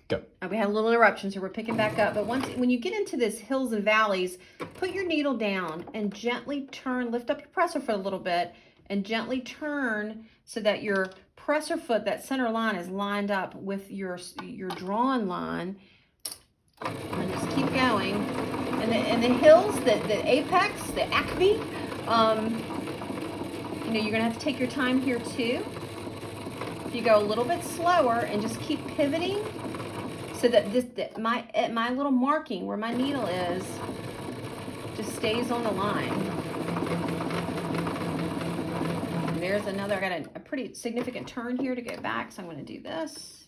Go. We had a little interruption, so we're picking back up. But when you get into this hills and valleys, put your needle down and gently turn, lift up your presser foot a little bit, and gently turn so that your presser foot, that center line, is lined up with your drawn line. And just keep going. And the hills, the apex, the acme, you know, you're gonna have to take your time here too. If you go a little bit slower and just keep pivoting, so that my little marking where my needle is just stays on the line. And there's another. I got a pretty significant turn here to go back, so I'm going to do this.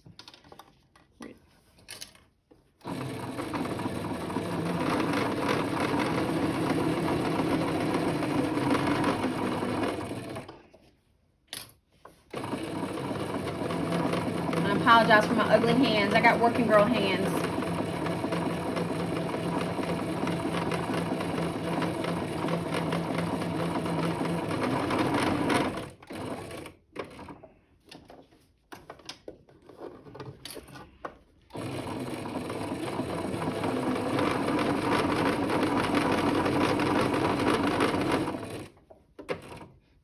I apologize for my ugly hands. I got working girl hands.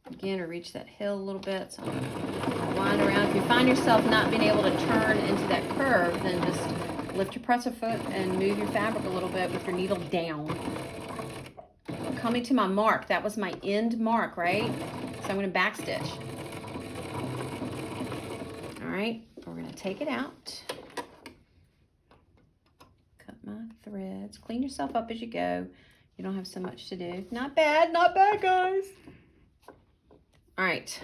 Again, to reach that hill a little bit, so I'm going to wind around. If you find yourself not being able to turn into that curve, then just lift your presser foot and move your fabric a little bit with your needle down. I'm coming to my mark. That was my end mark, right? So I'm going to backstitch. All right, we're going to take it out. Cut my threads. Clean yourself up as you go. You don't have so much to do. Not bad, guys. All right,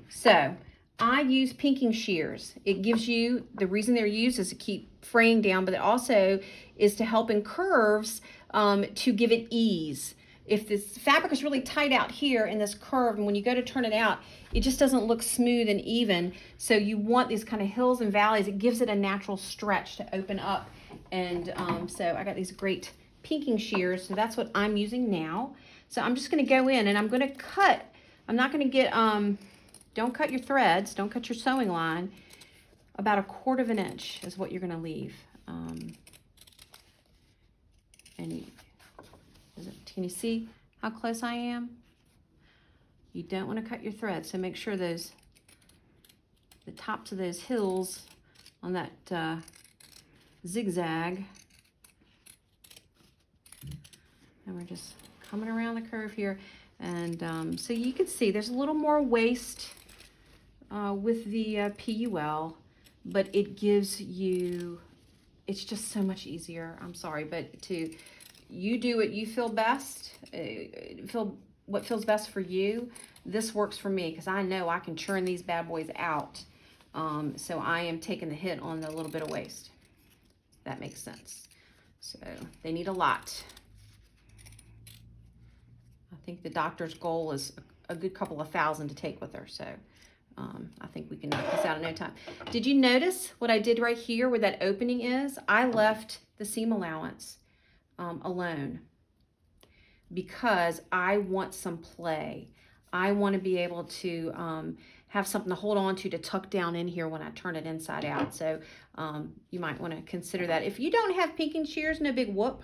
so I use pinking shears. It gives you, the reason they're used is to keep fraying down, but it also is to help in curves to give it ease. If this fabric is really tight out here in this curve, and when you go to turn it out, it just doesn't look smooth and even. So you want these kind of hills and valleys. It gives it a natural stretch to open up. And so I got these great pinking shears. So that's what I'm using now. So I'm just gonna go in and I'm gonna cut. I'm not going to get, don't cut your threads, don't cut your sewing line. About 1/4 inch is what you're going to leave. And can you see how close I am? You don't want to cut your threads, so make sure the tops of those hills on that zigzag. And we're just coming around the curve here. And so you can see there's a little more waste with the PUL, but it gives you, it's just so much easier. I'm sorry, but you do what you feel best, what feels best for you. This works for me because I know I can churn these bad boys out. So I am taking the hit on the little bit of waste. That makes sense. So they need a lot. I think the doctor's goal is a good couple of thousand to take with her. So I think we can knock this out in no time. Did you notice what I did right here where that opening is? I left the seam allowance alone because I want some play. I want to be able to have something to hold on to tuck down in here when I turn it inside out. So you might want to consider that. If you don't have pinking shears, no big whoop.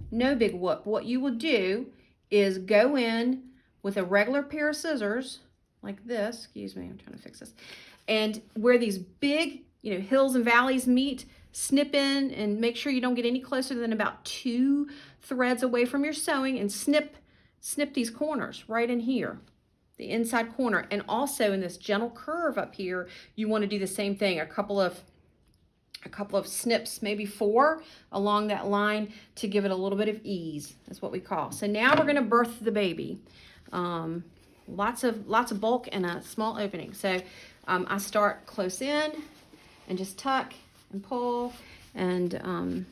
No big whoop. What you will do is go in with a regular pair of scissors like this. Excuse me, I'm trying to fix this. And where these big, hills and valleys meet, snip in and make sure you don't get any closer than about 2 threads away from your sewing, and snip these corners right in here, the inside corner. And also in this gentle curve up here, you want to do the same thing, a couple of snips, maybe 4 along that line to give it a little bit of ease. That's what we call. So now we're going to birth the baby. Lots of bulk and a small opening. So I start close in and just tuck and pull, and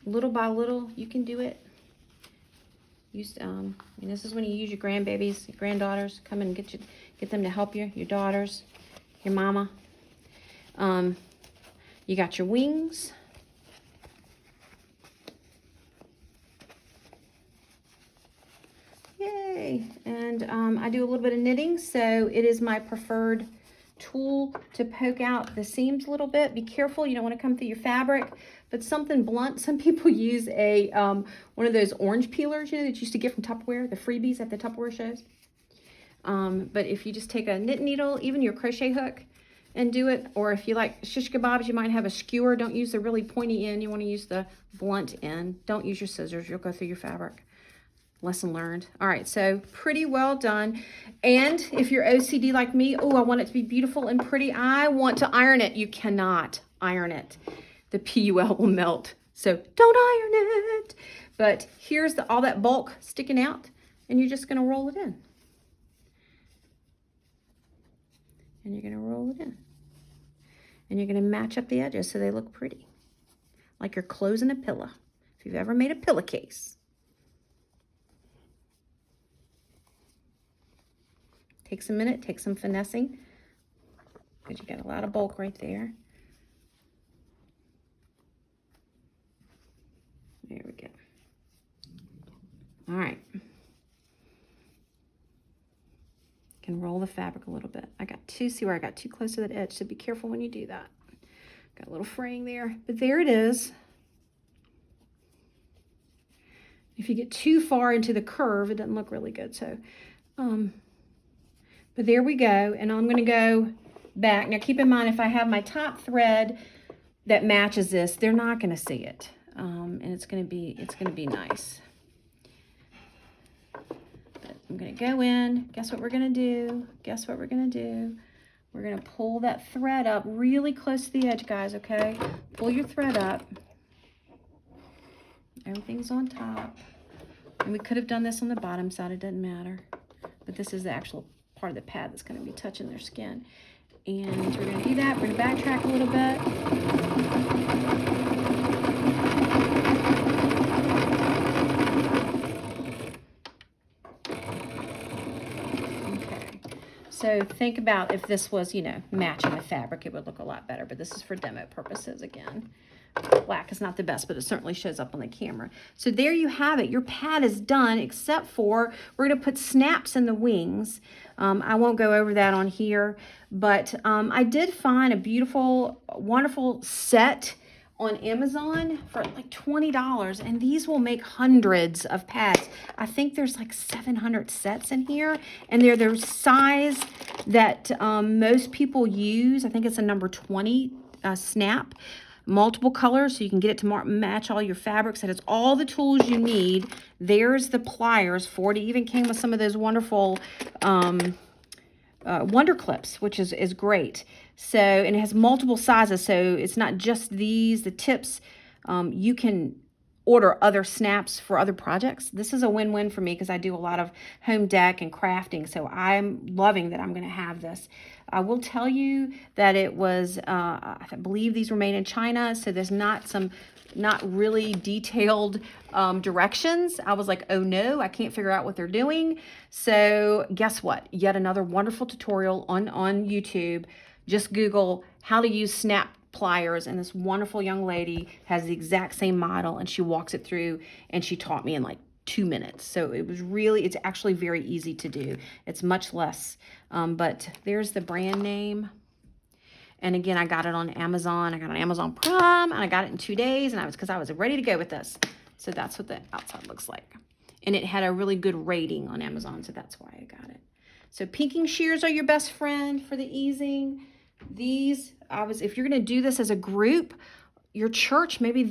little by little you can do it. This is when you use your grandbabies, your granddaughters. Come and get them to help you. Your daughters, your mama. You got your wings. Yay! And I do a little bit of knitting, so it is my preferred tool to poke out the seams a little bit. Be careful, you don't want to come through your fabric, but something blunt. Some people use a one of those orange peelers, you know, that you used to get from Tupperware, the freebies at the Tupperware shows. But if you just take a knit needle, even your crochet hook, and do it, or if you like shish kebabs, you might have a skewer. Don't use the really pointy end. You want to use the blunt end. Don't use your scissors. You'll go through your fabric. Lesson learned. All right, so pretty well done. And if you're OCD like me, oh, I want it to be beautiful and pretty. I want to iron it. You cannot iron it. The PUL will melt. So don't iron it. But here's all that bulk sticking out, and you're just going to roll it in. And you're going to roll it in. And you're going to match up the edges so they look pretty. Like you're closing a pillow. If you've ever made a pillowcase. Takes a minute, takes some finessing. Because you got a lot of bulk right there. There we go. All right. Can roll the fabric a little bit. See where I got too close to that edge, so be careful when you do that. Got a little fraying there, but there it is. If you get too far into the curve, it doesn't look really good. So, but there we go, and I'm gonna go back. Now keep in mind, if I have my top thread that matches this, they're not gonna see it, and it's gonna be nice. I'm going to go in. Guess what we're going to do? Guess what we're going to do? We're going to pull that thread up really close to the edge, guys, okay? Pull your thread up. Everything's on top. And we could have done this on the bottom side. It doesn't matter. But this is the actual part of the pad that's going to be touching their skin. And so we're going to do that. We're going to backtrack a little bit. So think about if this was, you know, matching the fabric, it would look a lot better. But this is for demo purposes again. Black is not the best, but it certainly shows up on the camera. So there you have it. Your pad is done, except for we're going to put snaps in the wings. I won't go over that on here, but I did find a beautiful, wonderful set on Amazon for like $20, and these will make hundreds of pads. I think there's like 700 sets in here, and they're the size that most people use. I think it's a number 20 snap, multiple colors, so you can get it to match all your fabrics. It has all the tools you need. There's the pliers for it. It even came with some of those wonderful Wonder Clips, which is great. So, and it has multiple sizes, so it's not just these, the tips. You can order other snaps for other projects. This is a win-win for me because I do a lot of home dec and crafting, so I'm loving that I'm going to have this. I will tell you that it was, I believe these were made in China, so there's not really detailed directions. I was like, oh no, I can't figure out what they're doing. So guess what? Yet another wonderful tutorial on YouTube. Just Google how to use snap pliers, and this wonderful young lady has the exact same model, and she walks it through, and she taught me in like 2 minutes. So it's actually very easy to do. It's much less, but there's the brand name. And again, I got it on Amazon. I got it on Amazon Prime, and I got it in 2 days, and because I was ready to go with this. So that's what the outside looks like. And it had a really good rating on Amazon, so that's why I got it. So pinking shears are your best friend for the easing. These, if you're going to do this as a group, your church, maybe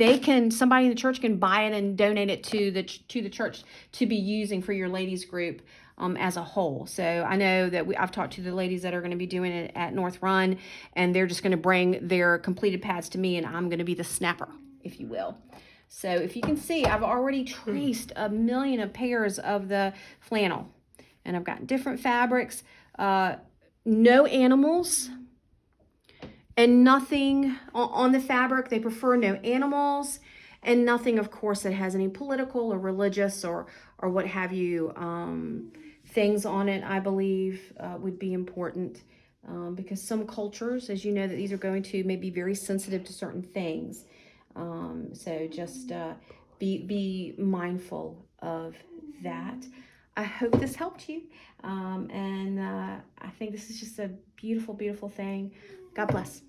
somebody in the church can buy it and donate it to the church to be using for your ladies group as a whole. So I know that I've talked to the ladies that are going to be doing it at North Run, and they're just going to bring their completed pads to me, and I'm going to be the snapper, if you will. So if you can see, I've already traced 1 million of pairs of the flannel, and I've got different fabrics, no animals, and nothing on the fabric. They prefer no animals, and nothing, of course, that has any political or religious or what have you things on it. I believe would be important because some cultures, as you know, that these are going to may be very sensitive to certain things. So just be mindful of that. I hope this helped you. And I think this is just a beautiful, beautiful thing. God bless.